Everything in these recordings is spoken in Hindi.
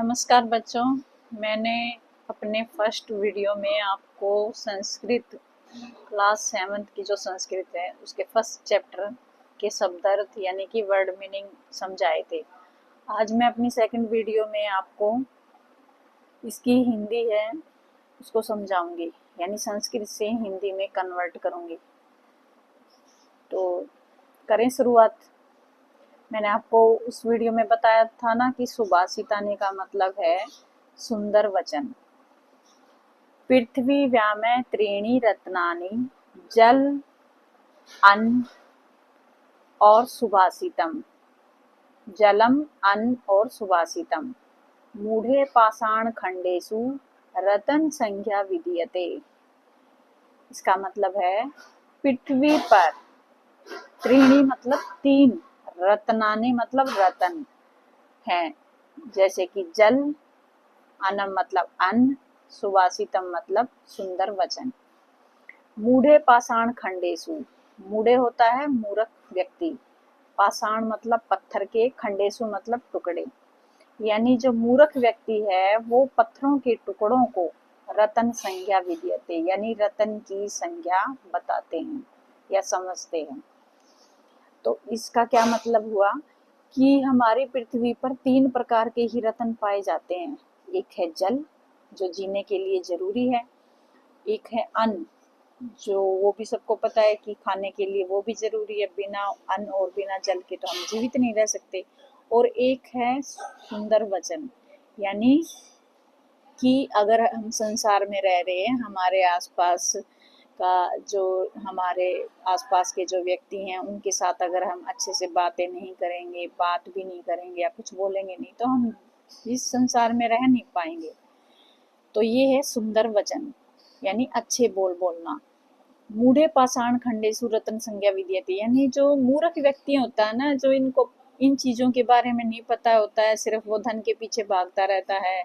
नमस्कार बच्चों। मैंने अपने फर्स्ट वीडियो में आपको संस्कृत क्लास 7th की जो संस्कृत है उसके फर्स्ट चैप्टर के शब्दार्थ यानी कि वर्ड मीनिंग समझाए थे। आज मैं अपनी सेकंड वीडियो में आपको इसकी हिंदी है उसको समझाऊंगी, यानी संस्कृत से हिंदी में कन्वर्ट करूंगी। तो करें शुरुआत। मैंने आपको उस वीडियो में बताया था ना कि सुभाषितानी का मतलब है सुंदर वचन। पृथ्वी व्यामय त्रीणि रत्नानि, जल, अन्न और सुभाषितम। जलम, अन्न और सुभाषितम। मूढ़े पाषाण खंडेषु रतन संख्या विधीयते। इसका मतलब है पृथ्वी पर त्रीणि मतलब तीन, रत्नानि मतलब रतन हैं, जैसे कि जल, अन्न मतलब अन्न, सुभाषितम मतलब सुंदर वचन। मूढ़े पाषाण खंडेषु, मूढ़े होता है मूर्ख व्यक्ति, पाषाण मतलब पत्थर के, खंडेषु मतलब टुकड़े, यानी जो मूर्ख व्यक्ति है वो पत्थरों के टुकड़ों को रतन संज्ञा विधीयते यानी रतन की संज्ञा बताते हैं या समझते हैं। तो इसका क्या मतलब हुआ कि हमारी पृथ्वी पर तीन प्रकार के ही रत्न पाए जाते हैं। एक है जल जो जीने के लिए जरूरी है, एक है अन्न जो वो भी सबको पता है कि खाने के लिए वो भी जरूरी है, बिना अन्न और बिना जल के तो हम जीवित नहीं रह सकते, और एक है सुंदर वचन, यानी कि अगर हम संसार में रह रहे हैं, हमारे आसपास का जो हमारे आसपास के जो व्यक्ति हैं उनके साथ अगर हम अच्छे से बातें नहीं करेंगे, बात भी नहीं करेंगे या कुछ बोलेंगे नहीं, तो हम इस संसार में रह नहीं पाएंगे। तो ये है सुंदर वचन यानी अच्छे बोल बोलना। मूढ़े पाषाण खंडेषु रत्न संज्ञा विधीयते, यानी जो मूर्ख व्यक्ति होता है ना, जो इनको इन चीजों के बारे में नहीं पता होता है, सिर्फ वो धन के पीछे भागता रहता है,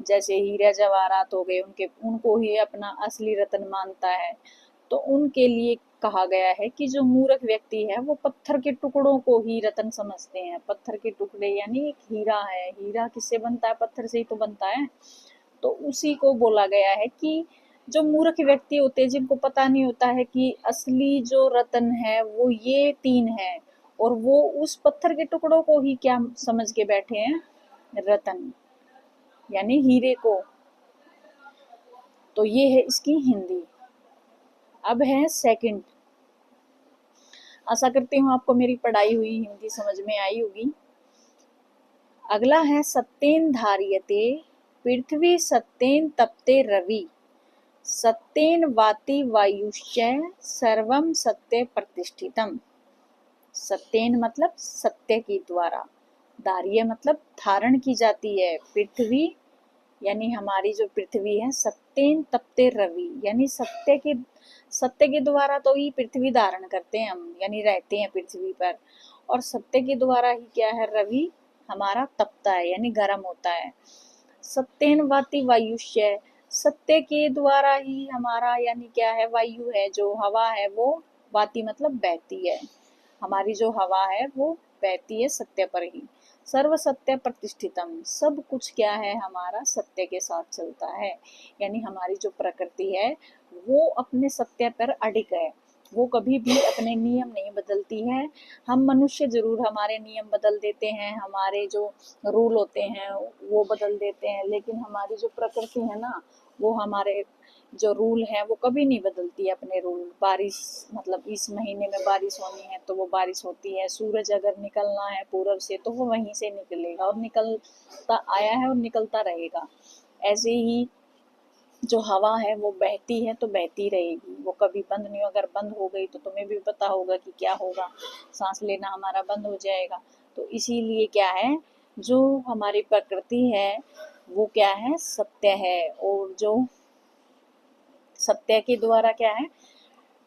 जैसे हीरे जवाहरात हो गए, उनको ही अपना असली रत्न मानता है, तो उनके लिए कहा गया है कि जो मूर्ख व्यक्ति है वो पत्थर के टुकड़ों को ही रत्न समझते हैं। पत्थर के टुकड़े यानी एक हीरा है, हीरा किससे बनता है? पत्थर से ही तो बनता है। तो उसी को बोला गया है कि जो मूर्ख व्यक्ति होते हैं, जिनको पता नहीं होता है कि असली जो रत्न है वो ये तीन है, और वो उस पत्थर के टुकड़ों को ही क्या समझ के बैठे हैं? रत्न यानी हीरे को। तो ये है इसकी हिंदी। अब है सेकंड। आशा करती हूँ आपको मेरी पढ़ाई हुई हिंदी समझ में आई होगी। अगला है सत्येन धार्यते पृथ्वी सत्येन तपते रवि, सत्येन वाति वायुश्च सर्वम सत्य प्रतिष्ठितम। सत्येन मतलब सत्य के द्वारा, धार्य मतलब धारण की जाती है, पृथ्वी यानी हमारी जो पृथ्वी है, सत्येन तपते रवि यानी सत्य के द्वारा तो ही पृथ्वी धारण करते हैं हम, यानी रहते हैं पृथ्वी पर, और सत्य के द्वारा ही क्या है? रवि हमारा तपता है यानी गर्म होता है। सत्येन वाति वायुष्य, सत्य के द्वारा ही हमारा यानी क्या है? वायु है, जो हवा है वो, वाति मतलब बहती है, हमारी जो हवा है वो बहती है सत्य पर ही। सर्व सत्य प्रतिष्ठितम, सब कुछ क्या है? हमारा सत्य के साथ चलता है, यानी हमारी जो प्रकृति है वो अपने सत्य पर अडिग है, वो कभी भी अपने नियम नहीं बदलती है। हम मनुष्य जरूर हमारे नियम बदल देते हैं, हमारे जो रूल होते हैं वो बदल देते हैं, लेकिन हमारी जो प्रकृति है ना, वो हमारे जो रूल है वो कभी नहीं बदलती है अपने रूल। बारिश मतलब इस महीने में बारिश होनी है तो वो बारिश होती है, सूरज अगर निकलना है पूरब से तो वो वहीं से निकलेगा, और निकलता आया है और निकलता रहेगा। ऐसे ही जो हवा है वो बहती है तो बहती रहेगी, वो कभी बंद नहीं। अगर बंद हो गई तो तुम्हें भी पता होगा कि क्या होगा, सांस लेना हमारा बंद हो जाएगा। तो इसीलिए क्या है, जो हमारी प्रकृति है वो क्या है? सत्य है, और जो सत्य के द्वारा क्या है?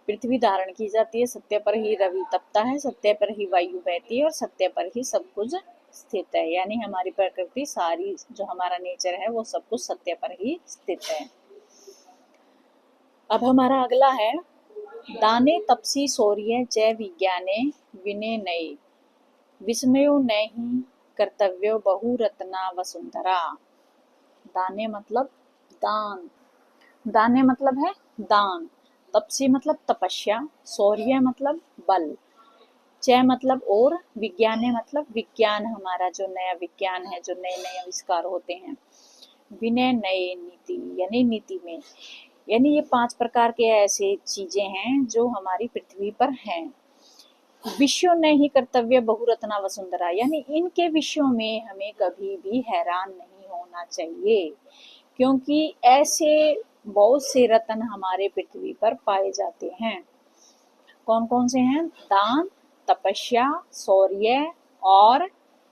पृथ्वी धारण की जाती है, सत्य पर ही रवि तपता है, सत्य पर ही वायु बहती है, और सत्य पर ही सब कुछ स्थित है, यानी हमारी प्रकृति सारी जो हमारा नेचर है वो सब कुछ सत्य पर ही स्थित है। अब हमारा अगला है दाने तपसी शौर्य जय विज्ञाने विनय नये, विस्मयो नहीं कर्तव्यो बहु रत्ना वसुंधरा। दाने मतलब दान, दाने मतलब है दान। तपसी मतलब तपस्या, शौर्य मतलब बल, चय मतलब और, विज्ञान मतलब विज्ञान, हमारा जो नया विज्ञान है, जो नए नए आविष्कार होते हैं। विनय नए नीति यानी नीति में, यानी ये 5 प्रकार के ऐसे चीजें हैं जो हमारी पृथ्वी पर हैं। विषयों ने ही कर्तव्य बहुरत्ना वसुंधरा, यानी इनके विषयों में हमें कभी भी हैरान नहीं होना चाहिए, क्योंकि ऐसे बहुत से रत्न हमारे पृथ्वी पर पाए जाते हैं। कौन कौन से हैं? दान, तपस्या, शौर्य और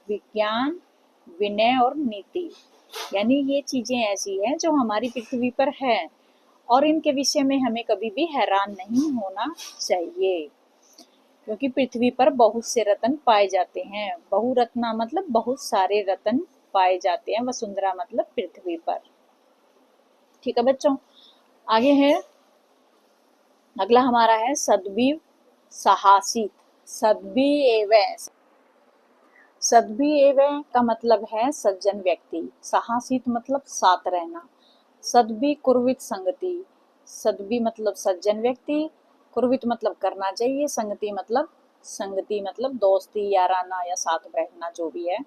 विज्ञान, विनय और नीति, यानी ये चीजें ऐसी हैं जो हमारी पृथ्वी पर है और इनके विषय में हमें कभी भी हैरान नहीं होना चाहिए, क्योंकि पृथ्वी पर बहुत से रत्न पाए जाते हैं। बहुरत्ना मतलब बहुत सारे रत्न पाए जाते हैं, वसुंधरा मतलब पृथ्वी पर। ठीक है बच्चों, आगे है, अगला हमारा है सद्भिव साहसित। सद्भिव का मतलब है सज्जन व्यक्ति, साहसित मतलब साथ रहना। सद्भि कुर्वित संगति, सद्भि मतलब सज्जन व्यक्ति, कुर्वित मतलब करना चाहिए, संगति मतलब दोस्ती, याराना या साथ बैठना, जो भी है।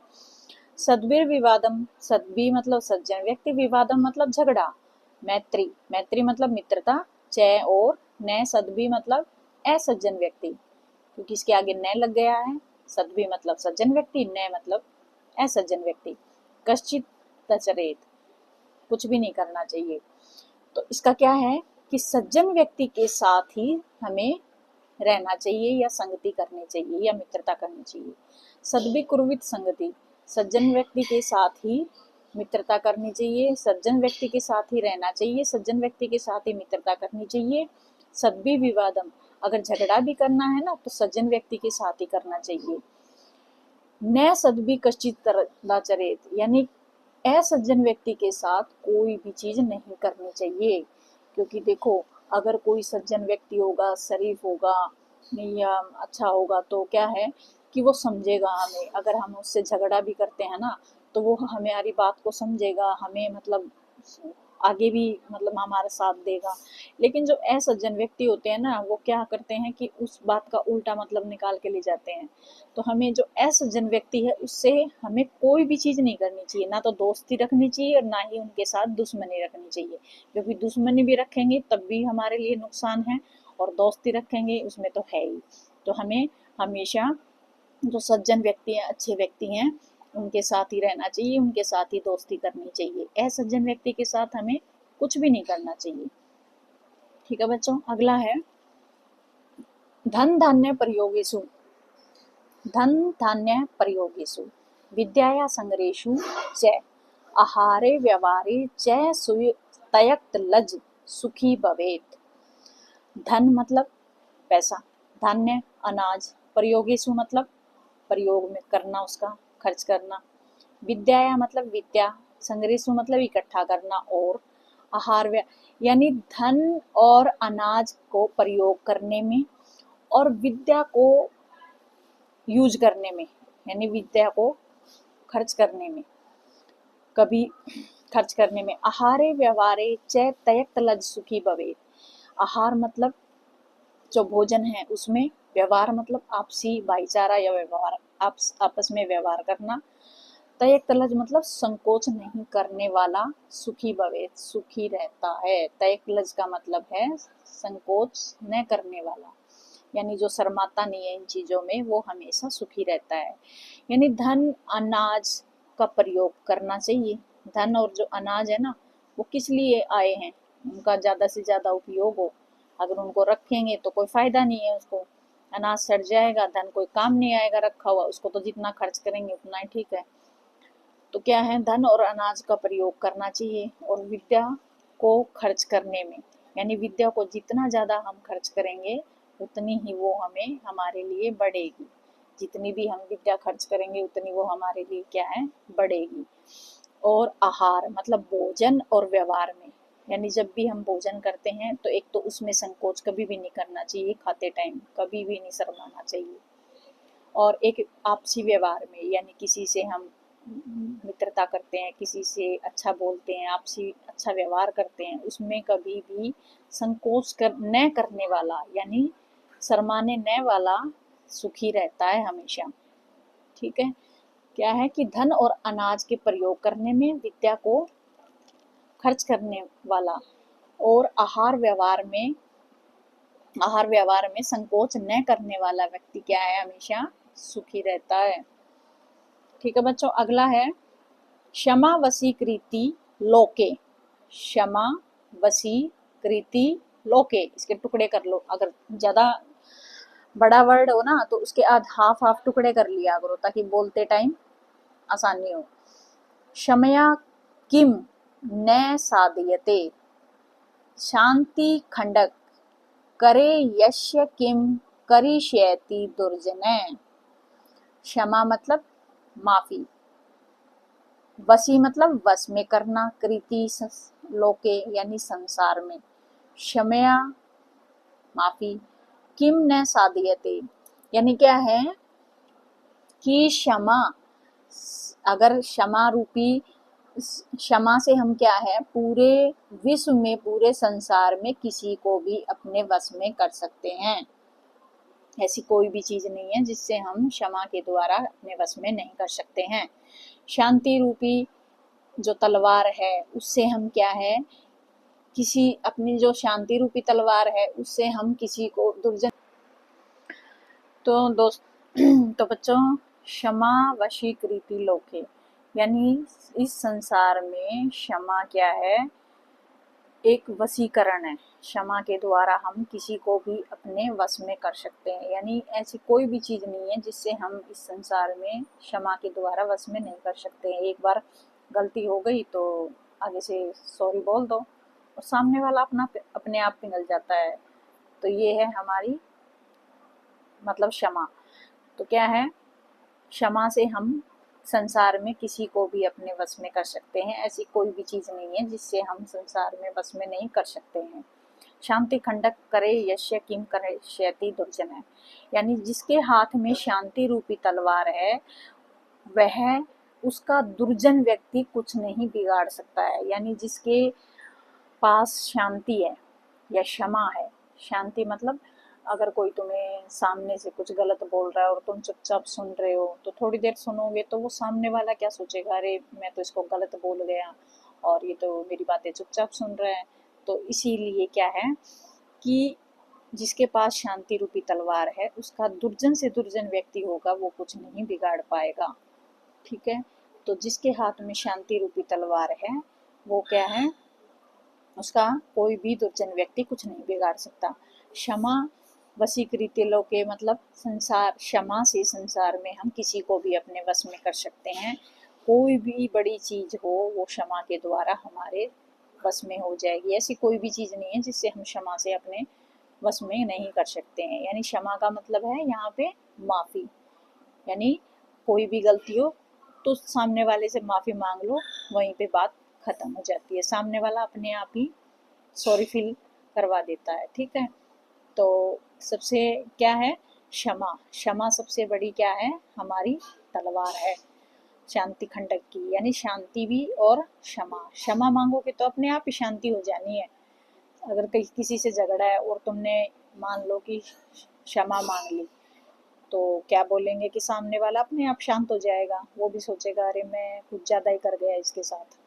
सद्भिर विवादम, सद्भि मतलब सज्जन व्यक्ति, विवादम मतलब झगड़ा। मैत्री, मैत्री मतलब मित्रता। चय और न सद्भि मतलब असज्जन व्यक्ति, क्योंकि इसके आगे न लग गया है। सद्भि मतलब सज्जन व्यक्ति, न मतलब असज्जन व्यक्ति। कश्चित तचरेत, कुछ भी नहीं करना चाहिए। तो इसका क्या है कि सज्जन व्यक्ति के साथ ही हमें रहना चाहिए या संगति करनी चाहिए या मित्रता करनी चाहिए। सद्भि कुर्वित संगति, सज्जन व्यक्ति के साथ ही मित्रता करनी चाहिए, सज्जन व्यक्ति के साथ ही रहना चाहिए, सज्जन व्यक्ति के साथ ही मित्रता करनी चाहिए। सद्भि विवादम, अगर झगड़ा भी करना है ना तो सज्जन व्यक्ति के साथ ही करना चाहिए। न सद्भि कश्चित तदाचरेत, यानी असज्जन व्यक्ति के साथ कोई भी चीज नहीं करनी चाहिए, क्योंकि देखो अगर कोई सज्जन व्यक्ति होगा, शरीफ होगा या अच्छा होगा तो क्या है कि वो समझेगा हमें। अगर हम उससे झगड़ा भी करते हैं ना तो वो हमारी बात को समझेगा, हमें मतलब आगे भी मतलब हमारा साथ देगा। लेकिन जो असज्जन व्यक्ति होते हैं ना वो क्या करते हैं कि उस बात का उल्टा मतलब निकाल के ले जाते हैं। तो हमें जो असज्जन व्यक्ति है उससे हमें कोई भी चीज नहीं करनी चाहिए, ना तो दोस्ती रखनी चाहिए और ना ही उनके साथ दुश्मनी रखनी चाहिए, क्योंकि दुश्मनी भी रखेंगे तब भी हमारे लिए नुकसान है और दोस्ती रखेंगे उसमें तो है ही। तो हमें हमेशा जो सज्जन व्यक्ति हैं, अच्छे व्यक्ति हैं, उनके साथ ही रहना चाहिए, उनके साथ ही दोस्ती करनी चाहिए। असज्जन व्यक्ति के साथ हमें कुछ भी नहीं करना चाहिए। ठीक है बच्चों, अगला है धन धान्य प्रयोगेषु, धन धान्य प्रयोगेषु विद्याया संग्रहेषु च आहारे व्यवहारे च तयक्त लज सुखी भवेत। धन मतलब पैसा, धान्य अनाज, प्रयोगेषु मतलब प्रयोग में करना, उसका खर्च करना। विद्याया मतलब विद्या, संग्रहेषु मतलब इकट्ठा करना, और आहार यानी धन और अनाज को प्रयोग करने में और विद्या को यूज करने में, यानी विद्या को खर्च करने में, कभी खर्च करने में। आहारे व्यवहारे च तयक्त लज सुखी भवेत, आहार मतलब जो भोजन है उसमें, व्यवहार मतलब आपसी भाईचारा या व्यवहार, आपस में व्यवहार करना। तयक्त लज मतलब संकोच नहीं करने वाला, सुखी भवेत सुखी रहता है। तयक्त लज का मतलब है संकोच न करने वाला, यानी जो शर्माता नहीं है इन चीजों में वो हमेशा सुखी रहता है। यानी धन अनाज का प्रयोग करना चाहिए। धन और जो अनाज है ना वो किस लिए आए हैं, उनका ज्यादा से ज्यादा उपयोग हो। अगर उनको रखेंगे तो कोई फायदा नहीं है, उसको अनाज सड़ जाएगा, धन कोई काम नहीं आएगा रखा हुआ, उसको तो जितना खर्च करेंगे उतना ही ठीक है। तो क्या है, धन और अनाज का प्रयोग करना चाहिए और विद्या को खर्च करने में, यानी विद्या को जितना ज्यादा हम खर्च करेंगे उतनी ही वो हमें हमारे लिए बढ़ेगी। जितनी भी हम विद्या खर्च करेंगे उतनी वो हमारे लिए क्या है, बढ़ेगी। और आहार मतलब भोजन और व्यवहार में, यानी जब भी हम भोजन करते हैं तो एक तो उसमें संकोच कभी भी नहीं करना चाहिए, खाते टाइम कभी भी नहीं शर्माना चाहिए। और एक आपसी व्यवहार में, यानी किसी से हम मित्रता करते हैं, किसी से अच्छा बोलते हैं, आपसी अच्छा व्यवहार करते हैं, उसमें कभी भी संकोच न करने वाला यानी शर्माने न वाला सुखी रहता है हमेशा। ठीक है, क्या है कि धन और अनाज के प्रयोग करने में, विद्या को खर्च करने वाला, और आहार व्यवहार में संकोच न करने वाला व्यक्ति क्या है, हमेशा सुखी रहता है। ठीक है बच्चों, अगला है क्षमा वशीकृति लोके। क्षमा वशीकृति लोके, इसके टुकड़े कर लो, अगर ज्यादा बड़ा वर्ड हो ना तो उसके आध हाफ हाफ टुकड़े कर लिया करो ताकि बोलते टाइम आसानी हो। क्षमया किम न साधयते, शांति खंडक करे यस्य किम करिष्यति दुर्जने। क्षमा मतलब माफी, वशी मतलब वश में करना, कृति लोके यानी संसार में, क्षमया माफी, किम न साधयते यानी क्या है कि क्षमा, अगर क्षमा रूपी, क्षमा से हम क्या है पूरे विश्व में, पूरे संसार में किसी को भी अपने वश में कर सकते हैं। ऐसी कोई भी चीज नहीं है जिससे हम क्षमा के द्वारा अपने वश में नहीं कर सकते हैं। शांति रूपी जो तलवार है उससे हम क्या है, किसी अपनी जो शांति रूपी तलवार है उससे हम किसी को दुर्जन। तो बच्चों, क्षमा वशीकृति लोके यानी इस संसार में क्षमा क्या है, एक वशीकरण है। क्षमा के द्वारा हम किसी को भी अपने वश में कर सकते हैं, यानी ऐसी कोई भी चीज नहीं है जिससे हम इस संसार में क्षमा के द्वारा वश में नहीं कर सकते हैं। एक बार गलती हो गई तो आगे से सॉरी बोल दो और सामने वाला अपने आप पिघल जाता है। तो ये है हमारी मतलब क्षमा। तो क्या है, क्षमा से हम संसार में किसी को भी अपने वश में कर सकते हैं। ऐसी कोई भी चीज नहीं है जिससे हम संसार में वश में नहीं कर सकते हैं। शांति खंडक करे यश्य किम करे शयति दुर्जन है, यानी जिसके हाथ में शांति रूपी तलवार है वह, उसका दुर्जन व्यक्ति कुछ नहीं बिगाड़ सकता है। यानी जिसके पास शांति है या क्षमा है, शांति मतलब अगर कोई तुम्हें सामने से कुछ गलत बोल रहा है और तुम चुपचाप सुन रहे हो तो थोड़ी देर सुनोगे तो वो सामने वाला क्या सोचेगा, अरे मैं तो इसको गलत बोल गया और ये तो मेरी बातें चुपचाप सुन रहा है। तो इसीलिए क्या है कि जिसके पास शांति रूपी तलवार है उसका दुर्जन से दुर्जन व्यक्ति होगा वो कुछ नहीं बिगाड़ पाएगा। ठीक है, तो जिसके हाथ में शांति रूपी तलवार है वो क्या है, उसका कोई भी दुर्जन व्यक्ति कुछ नहीं बिगाड़ सकता। क्षमा वशीकृत लोके मतलब संसार, क्षमा से संसार में हम किसी को भी अपने वश में कर सकते हैं। कोई भी बड़ी चीज हो वो क्षमा के द्वारा हमारे वश में हो जाएगी। ऐसी कोई भी चीज नहीं है जिससे हम क्षमा से अपने वश में नहीं कर सकते हैं। यानी क्षमा का मतलब है यहाँ पे माफी, यानी कोई भी गलती हो तो सामने वाले से माफी मांग लो, वहीं पे बात खत्म हो जाती है, सामने वाला अपने आप ही सॉरी फील करवा देता है। ठीक है, तो सबसे क्या है क्षमा, क्षमा सबसे बड़ी क्या है हमारी तलवार है शांति खंडक की, यानी शांति भी और क्षमा। क्षमा मांगोगे तो अपने आप ही शांति हो जानी है। अगर कहीं किसी से झगड़ा है और तुमने मान लो कि क्षमा मांग ली तो क्या बोलेंगे कि सामने वाला अपने आप शांत हो जाएगा, वो भी सोचेगा अरे मैं कुछ ज्यादा ही कर गया इसके साथ।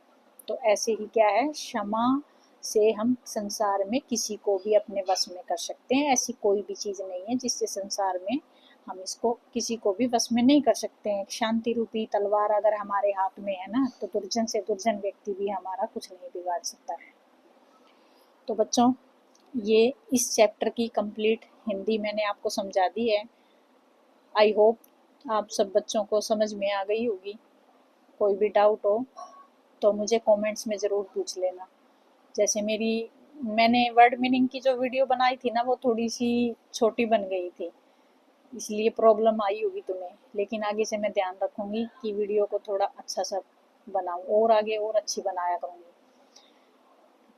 तो ऐसे ही क्या है, क्षमा से हम संसार में किसी को भी अपने वश में कर सकते हैं। ऐसी कोई भी चीज नहीं है जिससे संसार में हम इसको किसी को भी वश में नहीं कर सकते हैं। शांति रूपी तलवार अगर हमारे हाथ में है ना तो दुर्जन से दुर्जन व्यक्ति भी हमारा कुछ नहीं बिगाड़ सकता है। तो बच्चों, ये इस चैप्टर की कंप्लीट हिंदी मैंने आपको समझा दी है। आई होप आप सब बच्चों को समझ में आ गई होगी। कोई भी डाउट हो तो मुझे कमेंट्स में ज़रूर पूछ लेना। जैसे मैंने वर्ड मीनिंग की जो वीडियो बनाई थी ना वो थोड़ी सी छोटी बन गई थी, इसलिए प्रॉब्लम आई होगी तुम्हें, लेकिन आगे से मैं ध्यान रखूंगी कि वीडियो को थोड़ा अच्छा सा बनाऊं और आगे और अच्छी बनाया करूंगी।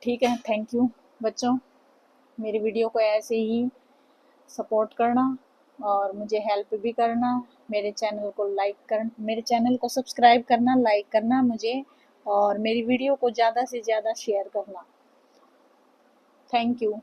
ठीक है, थैंक यू बच्चों, मेरी वीडियो को ऐसे ही सपोर्ट करना और मुझे हेल्प भी करना, मेरे चैनल को मेरे चैनल को सब्सक्राइब करना, लाइक करना मुझे, और मेरी वीडियो को ज़्यादा से ज़्यादा शेयर करना। Thank you.